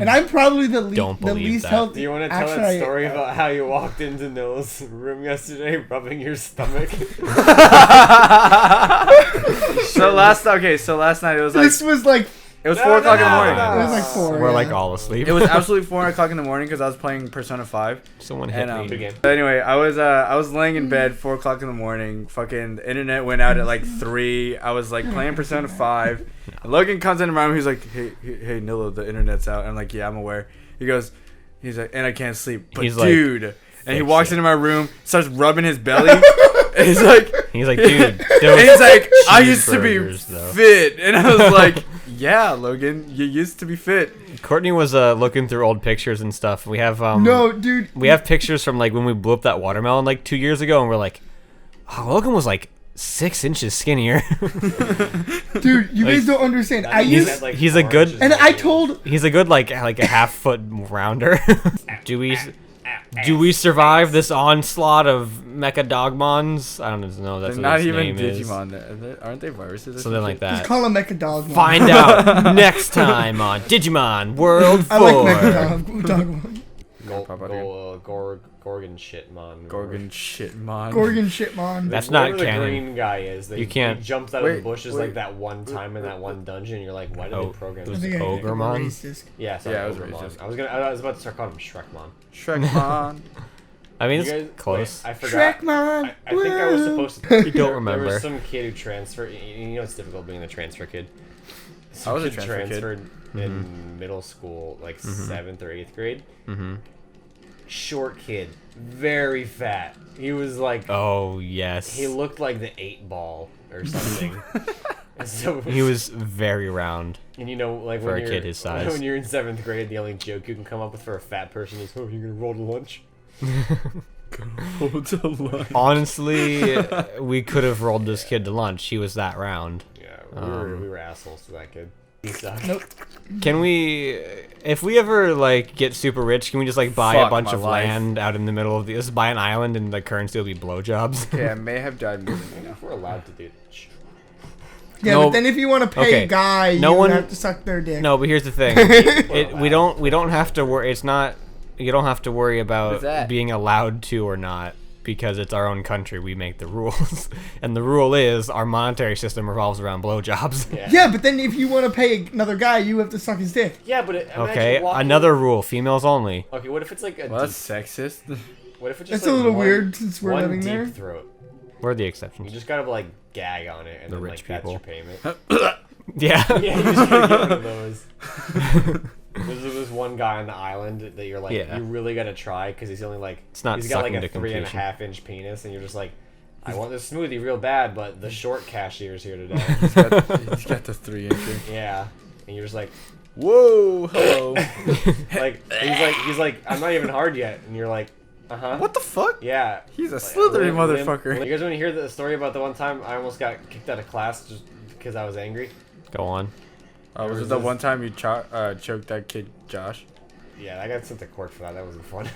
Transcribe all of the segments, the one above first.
And I'm probably the least that. healthy. Do you want to tell that story about how you walked into Noah's room yesterday, rubbing your stomach? So last night it was like This was like it was 4 o'clock in the morning. it was like 4. We're like all asleep. It was absolutely 4 o'clock in the morning because I was playing Persona 5. Someone hit me. Good game. But anyway, I was laying in bed 4 o'clock in the morning. Fucking the internet went out at like 3. I was like playing Persona 5. And Logan comes into my room. He's like, hey, Nilo, the internet's out. I'm like, yeah, I'm aware. He's like, and I can't sleep. But He's dude, like, and he walks into my room, starts rubbing his belly. And he's like, dude. And he's like, I used to be cheeseburgers, though. fit. And I was like, yeah, Logan, you used to be fit. Courtney was looking through old pictures and stuff. We have no, dude. We have pictures from like when we blew up that watermelon like 2 years ago, and we're like, oh, Logan was like 6 inches skinnier. Dude, you guys don't understand. He's a good, and I told he's a good like a half foot rounder. Do we survive this onslaught of mecha dogmons? I don't know. That's They're what not his even name Digimon. is. Aren't they viruses? Or Something like just that. call him Mecha Dog. Find out next time on Digimon World 4. I like Mecha Dog. Gorgon shitmon. Gorgon shitmon. Gorgon Shitmon. That's Whatever not the canon. green guy is. You can't- He jumps out of the bushes like that one time in that one dungeon. And you're like, why did they program it this? was Ogremon? Yeah, Yeah, it was Ogremon. racist. I was about to start calling him Shrekmon. Shrekmon. I mean, You guys- it's close. Wait, I forgot. Shrekmon. I think I was supposed to. You don't remember. There was some kid who transferred. You know it's difficult being the transfer kid. I was a Kid transfer kid. transferred in middle school, like 7th or 8th grade. Mm-hmm. Short kid, very fat. He was like, Oh yes. he looked like the 8-ball or something. And so He was very round. and you know, like for when a you're kid his size. when you're in 7th grade, the only joke you can come up with for a fat person is, "Oh, you're gonna roll to lunch." Honestly, we could have rolled this kid to lunch. He was that round. Yeah, we were assholes to that kid. He sucked. Nope. Can we, if we ever like get super rich, can we just like buy a Fuck bunch my of life. land out in the middle of the, just buy an island and the currency will be blowjobs? Okay, I may have died moving you know. If we're allowed to do it. Yeah, No. but then if you want to pay Okay. a guy, No you one- have to suck their dick. No, but here's the thing. We don't have to worry. It's not. You don't have to worry What's about that? being allowed to or not because it's our own country. We make the rules, and the rule is our monetary system revolves around blowjobs. Yeah, but then if you want to pay another guy, you have to suck his dick. Yeah, but Okay, another rule: females only. Okay, what if it's like a Well, that's deep, sexist. what if it's just That's a like little one- weird since we're one living deep there. throat? We're the You exceptions. just gotta like gag on it, and The then rich like people. that's your payment. Yeah. Yeah, you just gotta get one of those. There's this one guy on the island that you're like, Yeah. you really gotta try because he's only like, It's not he's got like sucking a to 3.5 inch penis, and you're just like, I want this smoothie real bad, but the short cashier's here today. He's got the 3-incher. Yeah, and you're just like, Whoa, hello. he's like, I'm not even hard yet, and you're like, What the fuck? yeah. He's a Like, slithery Liam- motherfucker. You guys want to hear the story about the one time I almost got kicked out of class just because I was angry? Go on. Was it the one time you choked that kid, Josh? Yeah, I got sent to court for that. That wasn't fun.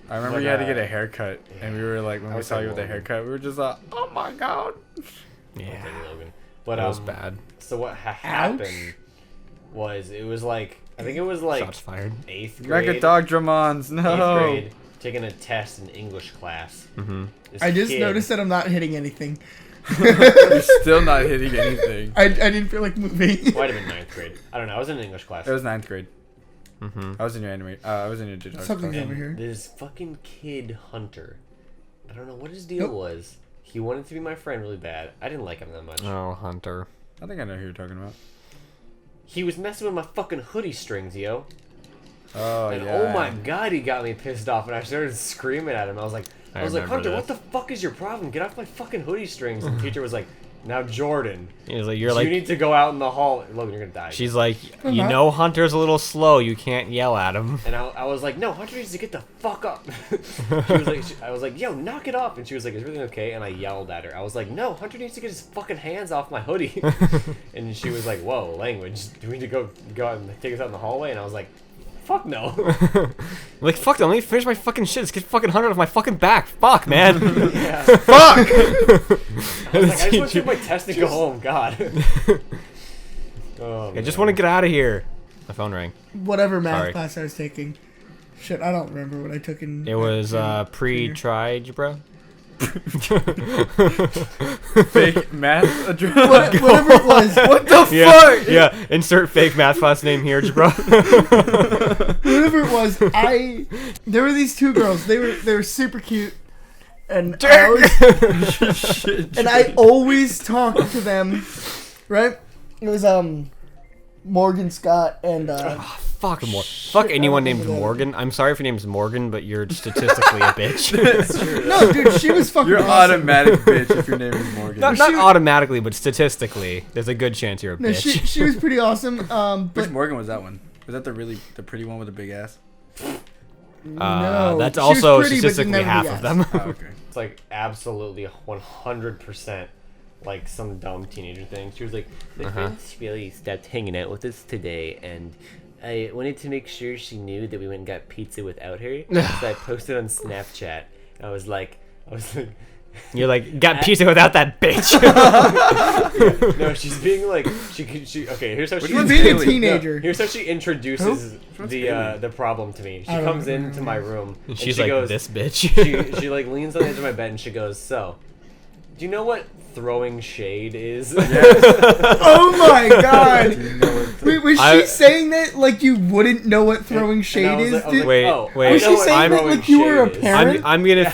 I remember But, you had to get a haircut, and we yeah. were like, when I we was saw like you with a Logan. haircut, we were just like, oh my god. Yeah. Logan. But That was bad. So what happened was it was like I think it was like Shots fired. 8th grade. Mega Dog Dramons, no. 8th grade, taking a test in English class. Mm-hmm. This I just kid- noticed that I'm not hitting anything. You're still not hitting anything. I didn't feel like moving. Might have been 9th grade. I don't know. I was in an English class. It was 9th grade. Mm-hmm. I was in your anime. I was in your digital. Something's class. over here. This fucking kid Hunter. I don't know what his deal Nope. was. He wanted to be my friend really bad. I didn't like him that much. Oh, Hunter. I think I know who you're talking about. He was messing with my fucking hoodie strings, yo. Oh And yeah. oh my god, he got me pissed off, and I started screaming at him. I was like, I Hunter, remember what the this. fuck is your problem? Get off my fucking hoodie strings. And the teacher was like, now Jordan, He was like, you're you like, need to go out in the hall. Logan, you're gonna die. she's like, I'm you not. know, Hunter's a little slow. You can't yell at him. And I was like, no, Hunter needs to get the fuck up. She was like, I was like, yo, knock it off. And she was like, is everything okay? And I yelled at her. I was like, no, Hunter needs to get his fucking hands off my hoodie. And she was like, whoa, language. Do we need to go out and take us out in the hallway? And I was like, fuck no. Like, fuck, let me finish my fucking shit. Let's get fucking Hunter off my fucking back. Fuck, man. Yeah. Fuck. I was like, I just want to take my test and go home. God. Oh, I just want to get out of here. My phone rang. whatever math Sorry. class I was taking. Shit, I don't remember what I took in. It was junior. pre-tri-algebra. Fake math address. Whatever it was. What the Yeah, fuck? yeah. Insert fake math class name here, bro. Whatever it was, there were these two girls. They were super cute, and I always talked to them. Right? It was Morgan Scott and Fuck Fuck anyone named Morgan. I'm sorry if your name's Morgan, but you're statistically a bitch. no, dude, she was fucking. You're awesome. automatic bitch if your name is Morgan. not automatically, but statistically, there's a good chance you're a No, bitch. she was pretty awesome. Which But Morgan was that one? Was that the pretty one with the big ass? no, that's she was also pretty, but statistically didn't have half a of big them. Oh, okay. It's like absolutely 100% like some dumb teenager thing. She was like, my friends really stopped hanging out with us today, and I wanted to make sure she knew that we went and got pizza without her. So I posted on Snapchat. I was like, You're like, got pizza without that bitch. no, she's being like, she. Okay, here's how Which she. one's Being a Haley? teenager. No, here's how she introduces one's Haley? the problem to me. She I don't comes into my room and She's she like, goes, this bitch. she like leans on the edge of my bed and she goes, so, do you know what throwing shade is? Oh my god! Wait, was I- she saying that like you wouldn't know what throwing shade I was is? like- I was dude? like, Wait, oh, wait. I Was know she what saying that throwing like you were a shade is. parent? I'm gonna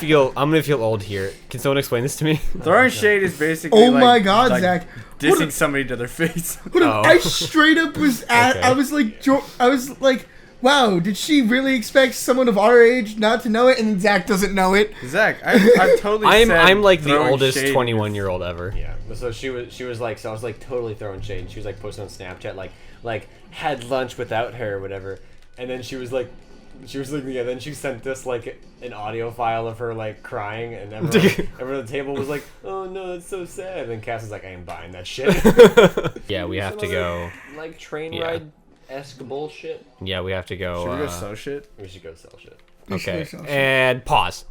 feel old here. Can someone explain this to me? Throwing shade is basically Oh like, my god, like Zach! dissing somebody to their face. What Oh. I straight up was at. Okay. I was like, wow, did she really expect someone of our age not to know it? And then Zach doesn't know it. Zach, I've totally said I'm like the throwing oldest shade 21-year-old ever. Yeah, so she was like, so I was like totally throwing shade. And she was like posting on Snapchat like had lunch without her or whatever, and then she was like, yeah. Then she sent us like an audio file of her like crying, and everyone at the table was like, oh no, it's so sad. And then Cass was like, I ain't buying that shit. Yeah, we have to go. Like train Yeah. ride-esque bullshit. Yeah, we have to go. Should we go sell shit? We should go sell shit. We should Okay, go sell shit. and pause.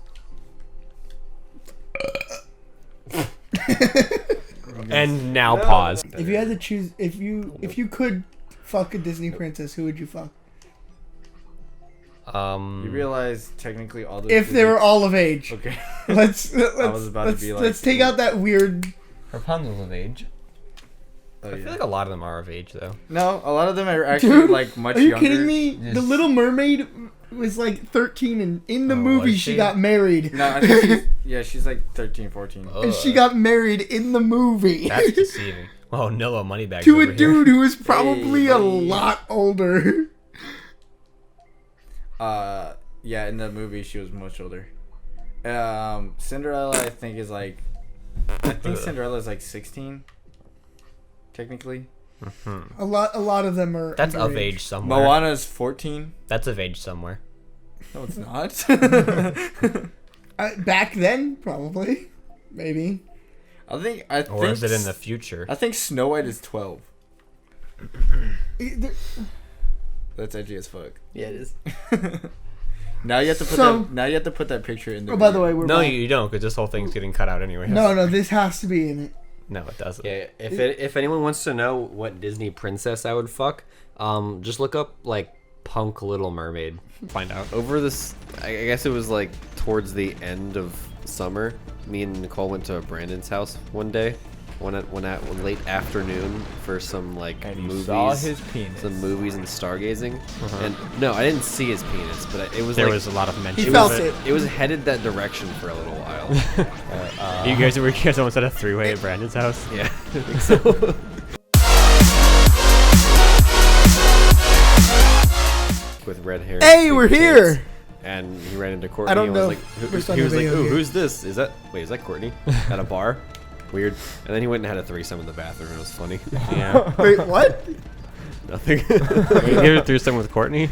And now pause. If you had to choose, if you could fuck a Disney princess, who would you fuck? You realize technically all those. If they were all of age. Okay. Let's was about to be like- let's take out that weird. Rapunzel's of age. Oh, I yeah. feel like a lot of them are of age though. No, a lot of them are actually Dude, like much Are you younger. kidding me? Yes. The Little Mermaid was like 13, and in the movie was she she? got married. No, I think she's like 13, 14. And she got married in the movie That's deceiving. Oh, Nilla Moneybags to over a dude who was probably a buddy. lot older. Yeah, in the movie she was much older. Cinderella I think is like, Cinderella's like 16. Technically. A lot of them are. That's of underage. age somewhere. Moana's 14. That's of age somewhere. No, it's not. Back then, probably, maybe. I think. Or is it in the future? I think Snow White is 12. Either- That's edgy as fuck. Yeah, it is. Now you have to put So- that. Now you have to put that picture in the. Oh, by the way, we're No, back. you don't, because this whole thing's getting cut out anyway. No, this has to be in it. No, it doesn't. Yeah, if anyone wants to know what Disney princess I would fuck, just look up like Punk Little Mermaid. Find out. Over this, I guess it was like towards the end of summer. Me and Nicole went to Brandon's house one day, one late afternoon for some like And you movies, saw his penis. some movies and stargazing. And no, I didn't see his penis, but it was There like was a lot of mention He of felt it. it. it was headed that direction for a little while. You guys almost had a three-way at Brandon's house. Yeah, I think so. With red hair. Hey, big we're tits. here. And he ran into Courtney. I don't and know was like, if we're still he on was the like, video "Ooh, here." who's this? Is that wait? Is that Courtney at a bar? Weird." And then he went and had a threesome in the bathroom. It was funny. Yeah. Wait, what? Nothing. You ever threw some with Courtney?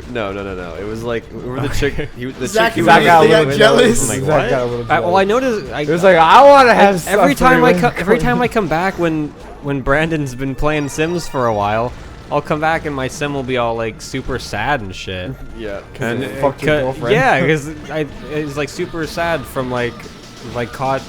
No. It was like we were the chick. He was the Zach chick. He is was like, got a they got little jealous. I'm like, Zach what? got a little Well, I jealous. noticed. It was like, I want to have every a time three-way. every time I come back when Brandon's been playing Sims for a while, I'll come back and my sim will be all like super sad and shit. Yeah. And you fucked your girlfriend? yeah, because it's like super sad from like caught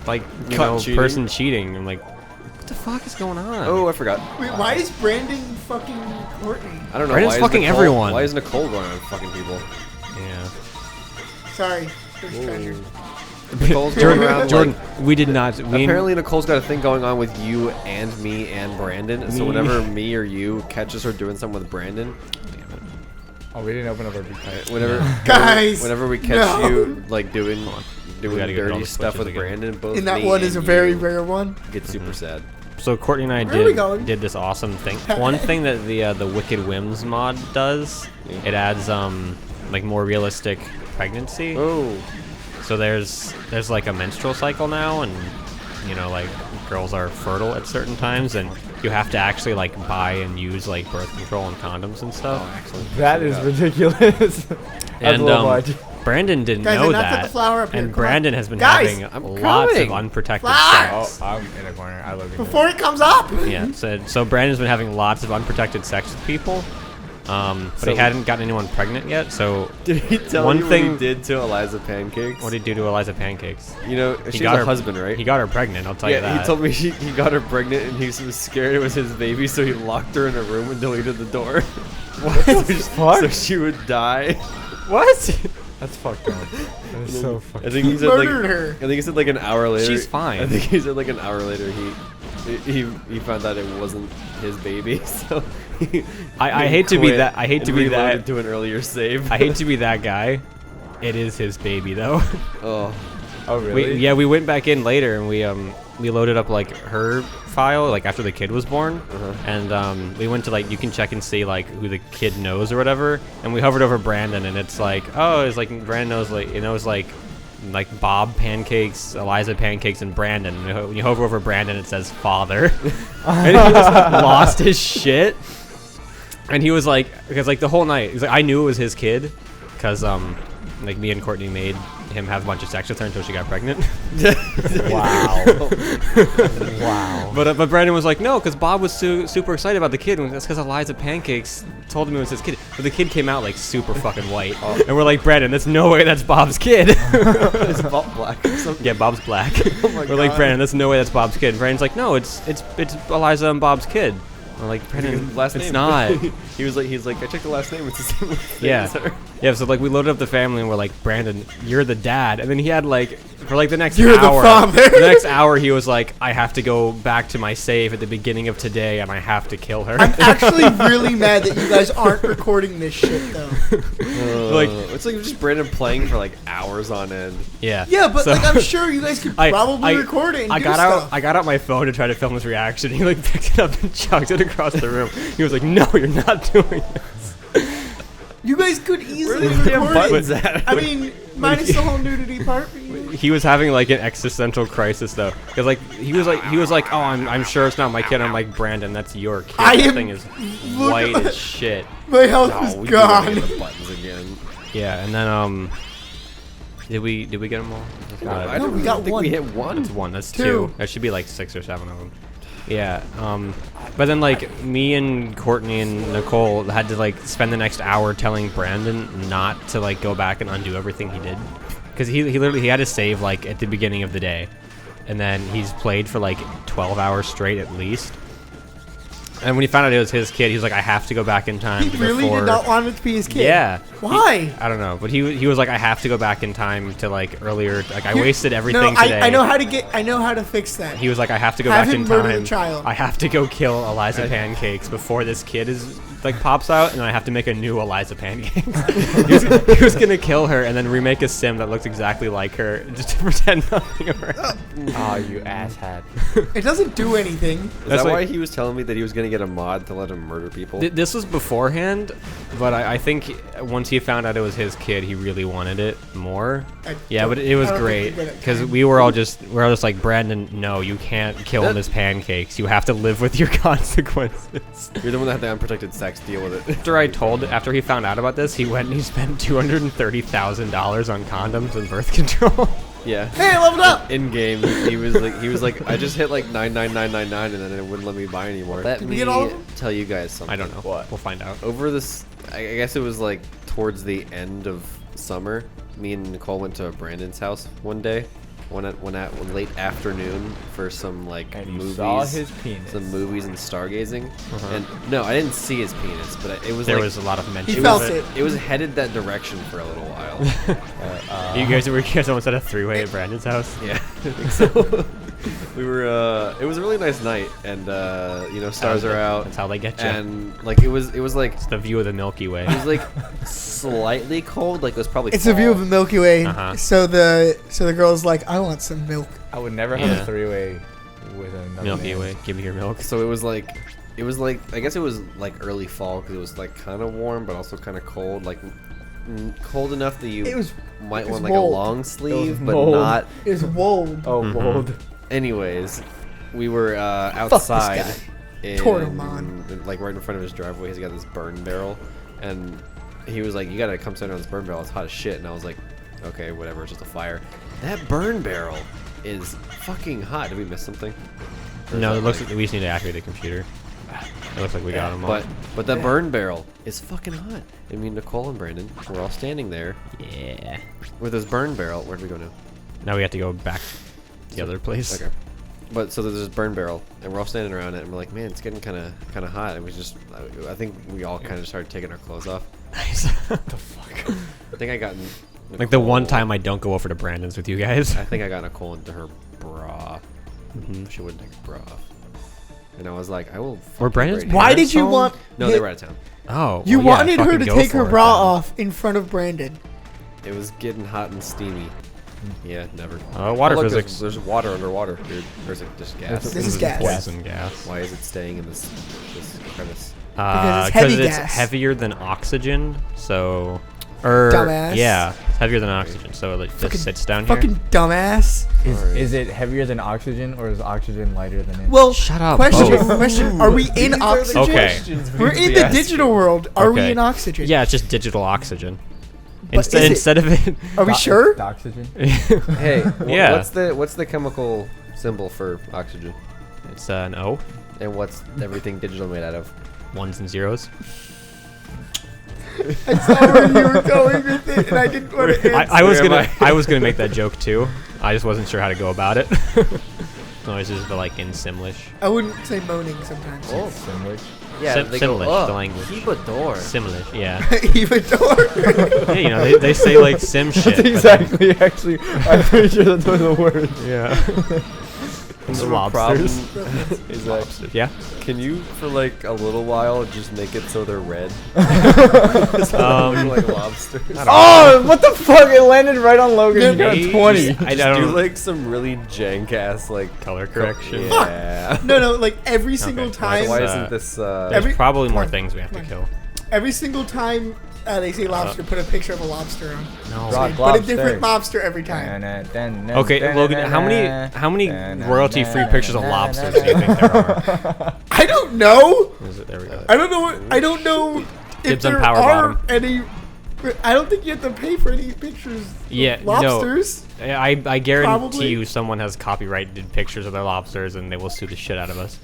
like Caught cheating? person cheating. I'm like, what the fuck is going on? Oh, I forgot. Wait, why is Brandon fucking Courtney? I don't know. Brandon's why is fucking Nicole, everyone. Why is Nicole going on fucking people? Yeah. Sorry, there's treasure. Nicole's going around Jordan, like, we did not. We, apparently Nicole's got a thing going on with you and me and Brandon. So Me. whenever me or you catches her doing something with Brandon, Oh, we didn't open up our big pack. whenever Guys, whenever we catch no. you like doing gotta get all dirty the stuff switches with again. Brandon, both And that me one is a and very you rare one. get super sad. So Courtney and I Where are we going? did this awesome thing. One thing that the Wicked Whims mod does, it adds like more realistic pregnancy. Oh, So there's like a menstrual cycle now, and you know, like girls are fertile at certain times, and you have to actually like buy and use like birth control and condoms and stuff. That is ridiculous. That's And a little much. Brandon didn't Guys, know I knocked that, the flower up here. and Come on. Brandon has been Guys, having I'm lots coming. of unprotected Flower! sex. Oh, I'm in a corner. I love you. Before it comes up. Yeah, so Brandon's been having lots of unprotected sex with people, but So- he hadn't gotten anyone pregnant yet. So did he tell One you what thing- he did to Eliza Pancakes? what did he do to Eliza Pancakes? You know, she got got her a husband, right? He got her pregnant. I'll tell you yeah, that. he told me he got her pregnant and he was scared it was his baby, so he locked her in a room and deleted the door. What the fuck? So she would die. What? That's fucked up. That is so fucked I think he He said like murdered her. I think he said like an hour later. She's fine. I think he said like an hour later he found out it wasn't his baby. So I he hate to be quit that. I hate to and be reloaded that. to an earlier save. I hate to be that guy. It is his baby though. Oh, Oh, really? We went back in later and we loaded up like her file like after the kid was born, and we went to like you can check and see like who the kid knows or whatever, and we hovered over Brandon and it's like it's like Brandon knows like Bob Pancakes, Eliza Pancakes, and Brandon. And when you hover over Brandon, it says father, and he just lost his shit. And he was like, because like the whole night, he's like, I knew it was his kid, because like me and Courtney made him have a bunch of sex with her until she got pregnant. Wow. Wow. But Brandon was like, no, because Bob was super excited about the kid, and that's because Eliza Pancakes told him it was his kid. But the kid came out like super fucking white, and we're like, Brandon, there's no way that's Bob's kid. is Bob black or something? Yeah, Bob's black. Oh my We're like, God. Brandon, that's no way that's Bob's kid. And Brandon's like, no, it's Eliza and Bob's kid. We're like, Brandon, Last it's name. not. He's like, I checked the last name. It's the same last name Yeah. as her. Yeah, so like we loaded up the family and we're like, Brandon, you're the dad. And then he had like for like the next You're the hour. father. The next hour he was like, I have to go back to my save at the beginning of today and I have to kill her. I'm actually really mad that you guys aren't recording this shit though. Like- It's like just Brandon playing for like hours on end. yeah. Yeah, but So- like I'm sure you guys could probably record it and I do got stuff. I got out my phone to try to film his reaction. He like picked it up and chucked it across the room. He was like, no, you're not doing this. You guys could easily Where the damn record buttons it. at? I mean, minus the whole nudity part for you. He was having like an existential crisis though, because like he was like, oh, I'm sure it's not my kid. I'm like, Brandon, that's your kid. I That am- thing is look white at- as shit. My health No, is we do gotta get gone. the buttons again. Yeah, and then did we get them all? I No, don't we got think one. we hit one. That's one. That's Two. two. There should be like 6 or 7 of them. Yeah. But then like me and Courtney and Nicole had to like spend the next hour telling Brandon not to like go back and undo everything he did, because he literally he had to save like at the beginning of the day, and then he's played for like 12 hours straight at least. And when he found out it was his kid, he was like, I have to go back in time. He really before... did not want it to be his kid. Yeah. Why? I don't know, but he was like, I have to go back in time to like earlier. Like I You- wasted everything no, today. I know how to fix that. He was like, I have to go Have back him in murder time. the child. I have to go kill Eliza Pancakes before this kid is like pops out, and I have to make a new Eliza Pancakes. he was gonna kill her and then remake a sim that looks exactly like her, just to pretend nothing of her. Oh, you asshat. It doesn't do anything. Is That's that why like- he was telling me that he was gonna get a mod to let him murder people? This was beforehand, but I think once he found out it was his kid, he really wanted it more. Yeah, but it was I don't think great he did it. because we were all just like, Brandon, no, you can't kill That- Miss Pancakes. You have to live with your consequences. You're the one that had the unprotected sex. Deal with it. After he found out about this, he went and he spent $230,000 on condoms and birth control. Yeah. Hey, I leveled up. In game, he was like, I just hit like 99999, and then it wouldn't let me buy anymore. Let we me get all of them? tell you guys something. I don't know. What? We'll find out. Over this, I guess it was like towards the end of summer. Me and Nicole went to Brandon's house one day, one late afternoon for some like And you movies. saw his penis. Some movies and stargazing. And no, I didn't see his penis, but it was There like, was a lot of mention. He of felt it. it. It was headed that direction for a little while. You guys almost had a 3-way at Brandon's house. Yeah, I think so. We were. It was a really nice night, and stars are out. That's how they get you. And like it was like It's the view of the Milky Way. it was like slightly cold. Like it was probably. It's a view of the fall. Milky Way. Uh-huh. So the girl's like, I want some milk. I would never have Yeah. a 3-way with another Milky man. Way, give me your milk. So it was like I guess it was like early fall because it was like kind of warm but also kind of cold, like cold enough that you It was might it was want like mold. a long sleeve, but mold. not. It was wold. Oh, Mhm. bold. Anyways, we were this outside, guy. Tortomon. like right in front of his driveway. He's got this burn barrel, and he was like, "You gotta come sit on this burn barrel. It's hot as shit." And I was like, "Okay, whatever. It's just a fire." That burn barrel is fucking hot. Did we miss something? Or is No, that it looks like- like we just need to activate the computer. It looks like we got them all. But the burn barrel is fucking hot. I mean, Nicole and Brandon, we're all standing there Yeah. with this burn barrel. Where do we go now? Now we have to go back to the other place. Okay. But so there's this burn barrel, and we're all standing around it, and we're like, man, it's getting kind of hot. And we just, I think we all kind of started taking our clothes off. Nice. I think I got Like the one Nicole- time I don't go over to Brandon's with you guys. I think I got Nicole into her bra. Mhm. She wouldn't take her bra off. And I was like, I will. Were fucking Brandon's break Why her. did you home? want? No, they were out of town. Oh. You well, yeah, wanted her fucking to go take her for it bra then. off in front of Brandon. It was getting hot and steamy. Yeah, never. Water Oh, look, physics. There's water underwater, dude. There's like just gas. This is gas. Poison gas. Why is it staying in this crevice? Because it's heavy it's gas. heavier than oxygen, so... Or, Dumbass. yeah, it's heavier than oxygen, so it Fucking- just sits down here. Fucking dumbass. Is it heavier than oxygen or is oxygen lighter than it? Well, Shut up, Question. both. Question. Are we in oxygen? Okay. We're in the digital world. Are we Okay. in oxygen? Yeah, it's just digital oxygen. But is it- Instead of it... Are we sure? Oxygen? Hey, Yeah. What's the chemical symbol for oxygen? It's an O. And what's everything digital made out of? Ones and zeros. I saw where you were going with it, and I didn't want to answer. I was gonna make that joke too. I just wasn't sure how to go about it. Noises, but like in Simlish. I wouldn't say moaning sometimes. Oh. Sandwich. Yeah, they go, Simlish, the language. Keep a door. Simlish, yeah. Even door. Yeah, you know, they say like sim shit. That's exactly, actually. I'm pretty sure that's one of the words. Yeah. The lobsters. is that Yeah. can you for like a little while just make it so they're red? Like lobsters. Oh, what the fuck? It landed right on Logan. You got a Maybe. 20. I Do don't like some really jank ass like color correction. Yeah. No, like every single Okay. time. Why Uh, isn't this? There's Every- probably more come on, things we have to come on. kill. Every single time they say lobster, put a picture of a lobster on. No. Rock Put a lobster. different lobster every time. Okay, Logan, how many royalty-free pictures of lobsters do you think there are? I don't know. Is it, there we go. I don't know. I don't know if Dibs on there Power are Bottom. any. I don't think you have to pay for any pictures. of Yeah, no. lobsters. I guarantee Probably. you someone has copyrighted pictures of their lobsters and they will sue the shit out of us.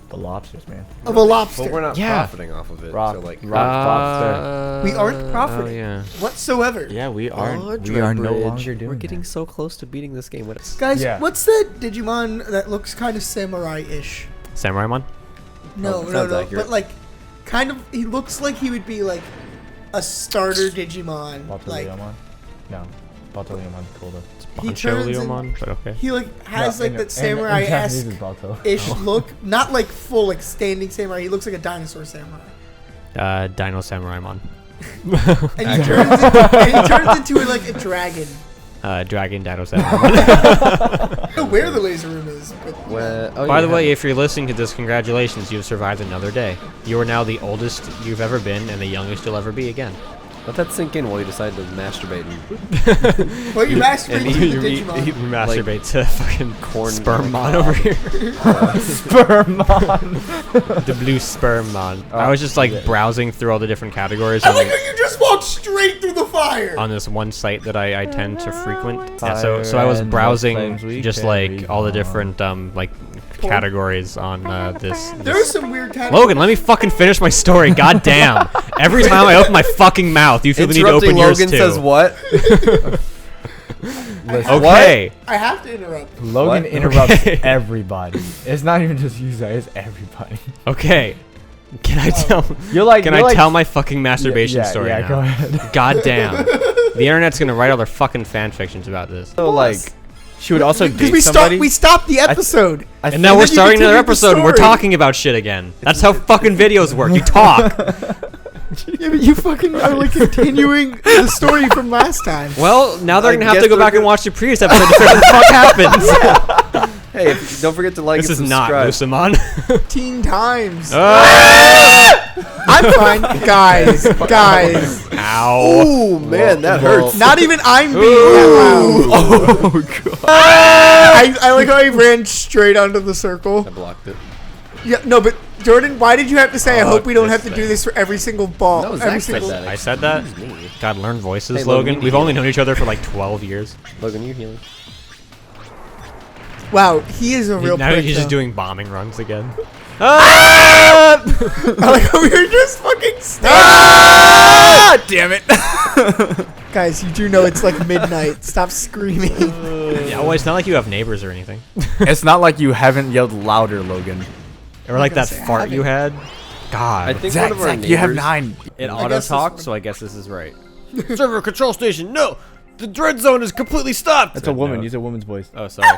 The lobsters, man. Of a lobster. But we're not Yeah. profiting off of it. Rock, So like, rock. We aren't profiting. Oh, yeah. whatsoever. Yeah, we are. Oh, We are no Drawbridge. longer doing We're getting that. so close to beating this game. What? Guys, Yeah. what's that Digimon that looks kind of samurai-ish? Samurai-mon? No, Oh, no, sounds no. accurate. But like, kind of, he looks like he would be like a starter Digimon. Like, Baltoliomon? No. Baltoliomon's cool though. he Poncho turns in, Leomon, but okay. he like has No, like in- that in samurai-esque Japanese it's Balto. ish look. Not like full like standing samurai. He looks like a dinosaur samurai. Dino Samurai-mon. And he turns into like a dragon. Dragon Dino Samurai-mon. I don't know where the laser room is, but By the way, if you're listening to this, congratulations, you've survived another day. You are now the oldest you've ever been and the youngest you'll ever be again. Let that sink in while you decide to masturbate and well, you masturbate and to the You Digimon. masturbate to fucking corn Spermmon over here. Spermon. The blue Spermmon. I was just like browsing through all the different categories I on, like how you just walked straight through the fire. on this one site that I tend to frequent. Yeah, Fire so I was and browsing flames we just carry like all the on. different like categories on this. There's some weird categories. Logan, let me fucking finish my story. God damn. Every time I open my fucking mouth, you feel the need to open interrupting yours Logan too. says what? Listen, Okay. I have to interrupt. Logan What? interrupts Okay. everybody. It's not even just you, Zai. It's everybody. Okay. Can I tell? You're like. Can you're I like, tell my fucking masturbation story Yeah, now? go ahead. God damn. The internet's gonna write all their fucking fan fictions about this. So like, she would also Because date somebody. we stopped the episode. And now we're then you starting another continued the episode and we're story. talking about shit again. That's how fucking videos work. You talk. Yeah, but you fucking are like continuing the story from last time. Well, now they're I gonna have guess to go they're back and gonna- watch the previous episode to figure what the fuck happens. Hey, don't forget to like This is and not subscribe. Lucimon. 15 times. Ah! I'm fine, guys. Guys. Ow. Ooh, man, that hurts. Not even I'm being that loud. Oh god. I like how he ran straight onto the circle. I blocked it. Yeah, no, but Jordan, why did you have to say? I Fuck hope we don't this have to do thing. this for every single ball. No, every Zach said single. that. I said that? Excuse me. God, learn voices, Hey, Logan, Logan. you We've heal. only known each other for like 12 years. Logan, you healing? Wow, he is a real. Now prick, he's just though. doing bombing runs again. I like how we were just fucking. Ah, damn it. Guys, you do know it's like midnight. Stop screaming. Yeah, well, it's not like you have neighbors or anything. It's not like you haven't yelled louder, Logan. Or like gonna that say I fart you had. God. I think Zach, one of our Zach, you have neighbors- 9. It I auto guess this talks, one- so I guess this is right. Server control station, no! The dread zone is completely stopped! That's a woman. Use a woman's voice. Oh, sorry.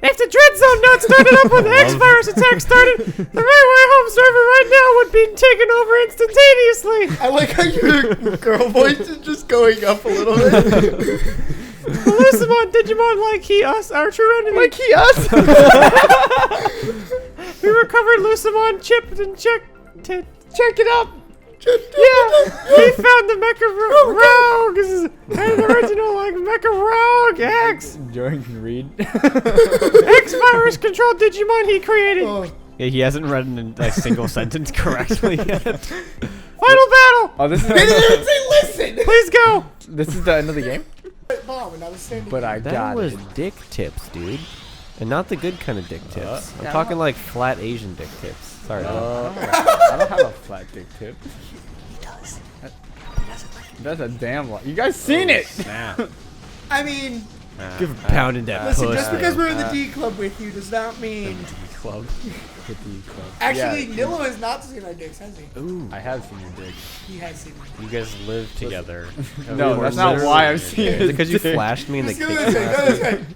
If the Dread Zone not started up when the X-Virus attack started, the Railway Home server right now would be taken over instantaneously. I like how your girl voice is just going up a little bit. Lucimon, Digimon, like he, us, our true enemy. Like he us. We recovered Lucimon, chipped and checked it. Check it out. Yeah, he found the Mecha Rogues and the original like Mecha Rogue X. Jordan can read. X-Virus controlled Digimon he created. Oh, Yeah, he hasn't read a single sentence correctly yet. Final battle. Oh, this is he didn't say listen. Please go. this is the end of the game. Bomb, and I was standing. But I That got was it. dick tips, dude. And not the good kind of dick tips. I'm talking like flat Asian dick tips. Sorry, dude. I don't have a flat dick tip. He does. That's a damn lot. You guys seen it? I mean, Give a pound in that listen. puss. Just because we're in the D club with you does not mean. Club. Actually, Yeah. Nilo has not seen our dicks, has he? Ooh. I have seen your dick. He has seen. Our You guys live together. No, that's not why I've seen Is it it. because you flashed me in the Just go kick? this way. Go this way.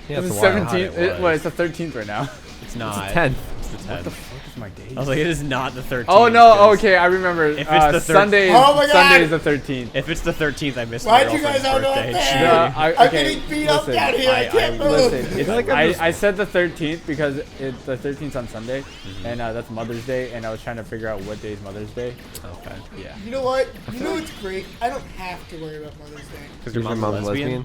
Yeah, It's that's the wild. 17th. Well, it's the 13th right now. It's not. It's 10th. It's the 10th. What is my date? I was like, it is not the 13th. Oh no! 'cause Okay, I remember. If it's the third- Sunday. Oh my God. Sunday is the 13th. If it's the 13th, I missed Why'd my you guys girlfriend's all know birthday. that? No, I'm okay, getting beat up listen, down here. I can't move. Listen, it's like I said the 13th because the 13th on Sunday, and that's Mother's Day, and I was trying to figure out what day is Mother's Day. Okay. Yeah. You know what? You know what's great? I don't have to worry about Mother's Day. Because Your mom's lesbian?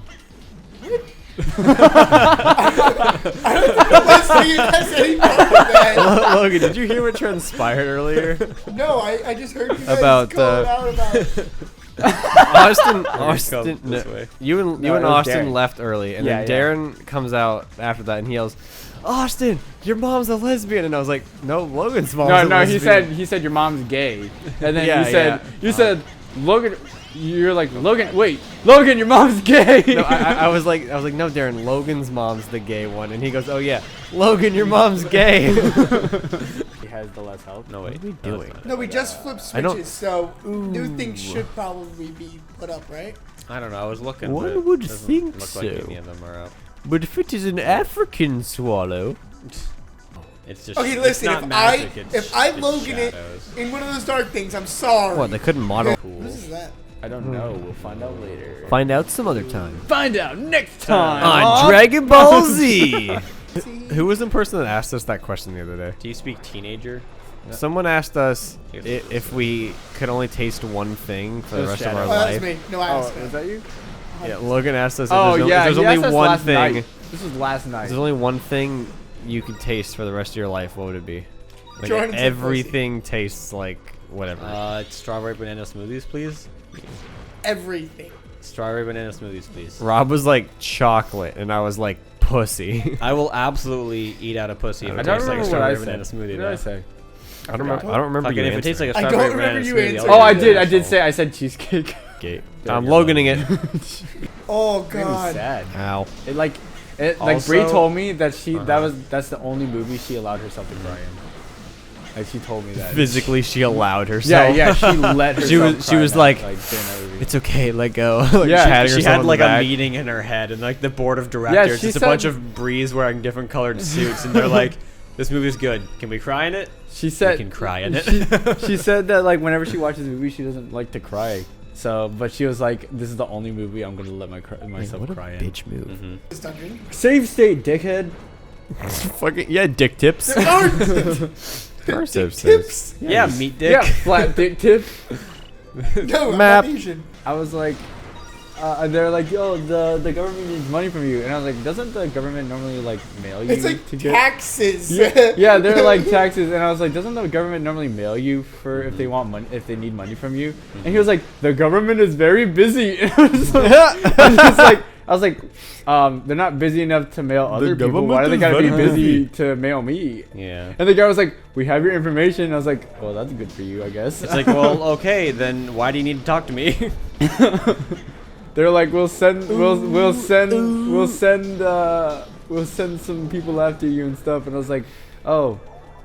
Lesbian has any problem with that. Logan, did you hear what transpired earlier? No, I just heard you guys About, calling out about. Austin, this no, way. you and No, it was Austin Darren. left early, and Yeah, then Darren comes out after that, and he yells, "Austin, your mom's a lesbian!" And I was like, "No, Logan's mom's a No, lesbian." he said your mom's gay, and then Yeah, you said Logan. You're like Logan. Wait, Logan, your mom's gay. No, I was like, no, Darren, Logan's mom's the gay one, and he goes, "Oh yeah, Logan, your mom's gay." He has the less health. No, wait. What are we doing? No, we just flipped I don't- switches, so new things should probably be put up, right? I don't know. I was looking. One but would it doesn't think look like so. any of them are up. But if it is an African swallow, It's just. Okay, it's listen. not If magic, I it's Logan it shadows. in one of those dark things, I'm sorry. what? They couldn't model. What is that? I don't know. We'll find out later. Find out some other time. Find out next time. On Dragon Ball Z. See? Who was the person that asked us that question the other day? Do you speak teenager? Someone asked us if we could only taste one thing for the Those rest of our Oh, shadows. that's life. me. No, I Oh, asked is that. that you? Yeah, Logan asked us. Oh if yeah, there's he only asked us one last thing. night. This was last night. There's only one thing you could taste for the rest of your life. What would it be? Like Jordan said everything tastes like whatever. Strawberry banana smoothies, please. Everything. Strawberry banana smoothies, please. Rob was like chocolate, and I was like pussy. I will absolutely eat out a pussy if I it don't tastes like a remember what I strawberry said. banana smoothie. What did I though. say? I don't remember. I don't remember Fucking you if it tastes like a I don't strawberry banana remember you smoothie. answering. I'll Oh, I eat did. it. I did say. I said cheesecake. Gate. There I'm you go. Loganing it. Oh Made me god. sad. Ow. It like Bree Also- told me that that's the only movie she allowed herself to cry in. Like she told me that. Physically, she allowed herself. Yeah, she let herself. She cry was that, like, during that movie. it's okay, let go. Like, Yeah, patting she herself had on like the a back. meeting in her head, and like the board of directors, she it's a said- bunch of Brees wearing different colored suits, and they're like, "This movie's good. Can we cry in it? She We said can cry in it." she said that like whenever she watches a movie, she doesn't like to cry. So, but she was like, "This is the only movie I'm gonna let myself cry in." bitch move. This dungeon. Save state, dickhead. Fucking yeah, dick tips. There aren't tips. Yeah, meat dick. Yeah, flat dick tip. No, I'm Map. not Asian. I was like, they're like, yo, the government needs money from you, and I was like, doesn't the government normally like mail you It's like to get? taxes. Yeah, they're like taxes, and I was like, doesn't the government normally mail you for if they want money, if they need money from you? And he was like, the government is very busy. And I was like, they're not busy enough to mail other people. Why do they gotta be busy to mail me? Yeah. And the guy was like, we have your information. I was like, well, that's good for you, I guess. It's like, well, okay, then why do you need to talk to me? They're like, we'll send some people after you and stuff. And I was like, oh,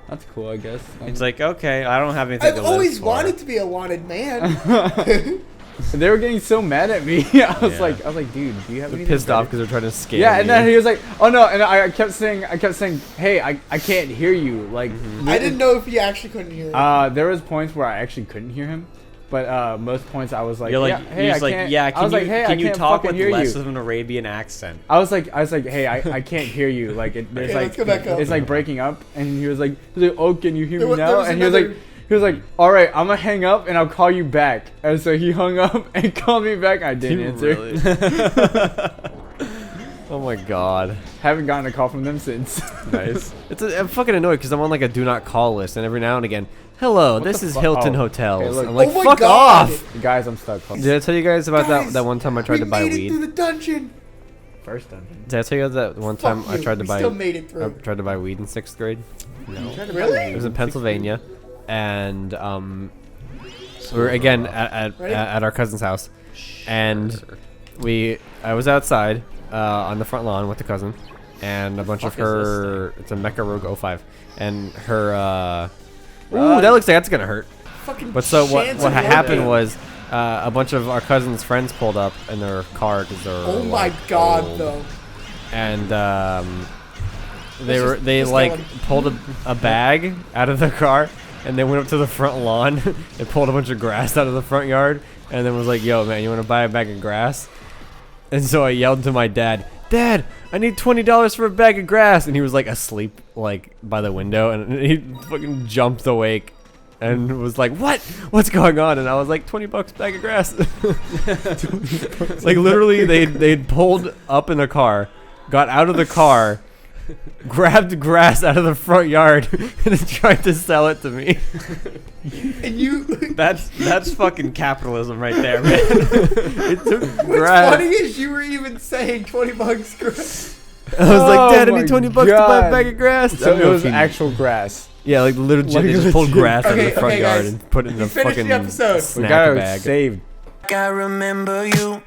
that's cool, I guess. It's like, okay, I don't have anything I've to live always for. wanted to be a wanted man. They were getting so mad at me. I was Yeah. like, dude, do you have They're anything pissed off better?" because they're trying to scam Yeah, and you. then he was like, oh no, and I kept saying, hey, I can't hear you. Like, I didn't know if you actually couldn't hear it. there was points where I actually couldn't hear him, but most points I was like, You're like, yeah, hey, you're I just like, can't. yeah, I can was you, like, hey, I can you can't talk fucking with hear less you. of an Arabian accent? I was like, hey, I can't hear you. Like, there's Okay, like, let's go back up. it's like breaking up, and he was like, oh, can you hear There me was- there now? was And another- he was like, all right, I'm gonna hang up and I'll call you back. And so he hung up and called me back. I didn't answer. Oh my god. Haven't gotten a call from them since. Nice. I'm fucking annoyed because I'm on like a do not call list, and every now and again, hello, What this the is fu- Hilton oh, Hotels. hey, look. I'm like, Oh my fuck God. off. Guys, I'm stuck. Did I tell you guys about Guys, that one time I tried to buy we made it weed? through the dungeon. First dungeon. Did I tell you guys that one time Fuck I you, tried to we buy? still made it I through. tried to buy weed in 6th grade. Really? It was in Pennsylvania, and we were again at our cousin's house, and I was outside on the front lawn with the cousin, and a bunch of her. It's a Mecha Rogue 05, and her. Ooh, that looks like that's gonna hurt. Fucking But so what chance what of happened working. was a bunch of our cousin's friends pulled up in their car because they're Oh my like, god, old. though. And they Let's like go. pulled a bag out of the car, and they went up to the front lawn and pulled a bunch of grass out of the front yard, and then was like, yo man, you want to buy a bag of grass? And so I yelled to my dad, Dad, I need $20 for a bag of grass. And he was like asleep like by the window, and he fucking jumped awake and was like, what's going on? And I was like, $20 bag of grass. Like literally they'd pulled up in a car, got out of the car, grabbed grass out of the front yard and tried to sell it to me. And you. That's fucking capitalism right there, man. It took What's grass. funny is you were even saying $20 grass. I was like, Oh Dad, I my need $20 to buy a God. bag of grass. So I don't it know was if he- actual grass. Yeah, like literally, Like they just pulled legit. grass out of Okay, the front okay, yard guys. and put it in We a finished the fucking episode. We We snack got it bag. saved. I remember you